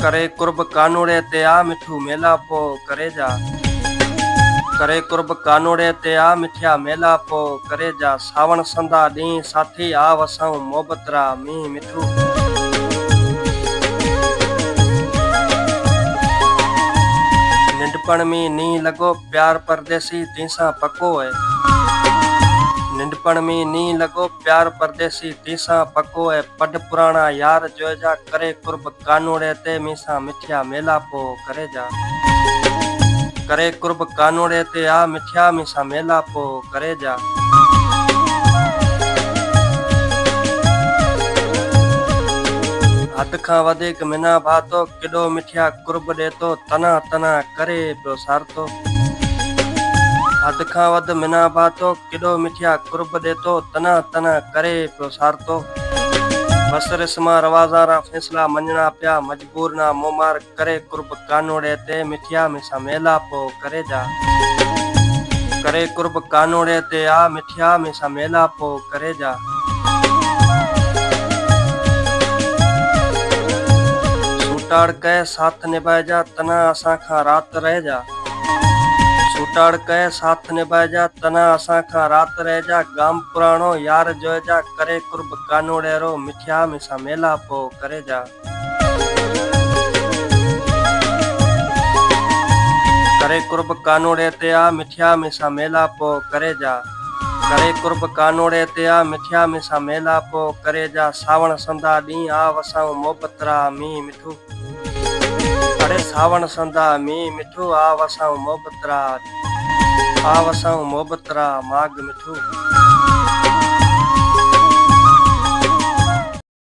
करे कुर्ब कानूड़े ते आ मिठू मेला पो करे जा। करे कुर्ब कानूड़े ते आ मिठिया मेला पो करे जा। सावण संदा डी साथी आ वसाऊं मोहबतरा मी मिठू। निंडपण में नी लगो प्यार परदेसी तीसा पक्को है। निंडपण में नी लगो प्यार परदेसी तीसा पक्को है। पड पुराना यार जो जा करे कुर्ब कानूड़े ते मीसा मिठिया मेला पो करे जा। करे कुर्ब कानूड़े ते आ मिठिया मीसा मेला पो करे जा। हद खां वधीक मिना भातो किडो मिठिया कुर्ब देतो तना तना करे पियो सारतो। हद खां वध मिना भातो किडो मिठिया कुर्ब देतो तना तना करे पियो सारतो। बस रिस्मा रवाज़ारा फैसला मञना पिया मजबूर ना मोमार करे कुर्ब कानूड़े ते मिठिया मिसा मेला पो करे जा। करे कुर्ब कानूड़े ते आ मिठिया मिसा मेला पो करे जा। सूटाड़ कह साथ निभाए जा तना असां खां रात रह जा। सूटाड़ कह साथ निभाए जा तना असां खां रात रह जा। गाम पुराणो यार जो जा करे कुर्ब कानूड़े रो मिठिया मिसा मेला पो करे जा। करे कुर्ब कानूड़े ते आ मिठिया मिसा मेला पो करे जा। करे कुर्ब कानूड़े ते आ मिठिया मिसा मेला पो करे जा। सावण संदा डी आ वसाऊं मोहबतरा मी मिठू। अरे सावण संदा मी मिठू आ वसाऊं मोहबतरा। आ वसाऊं मोहबतरा माग मिठू।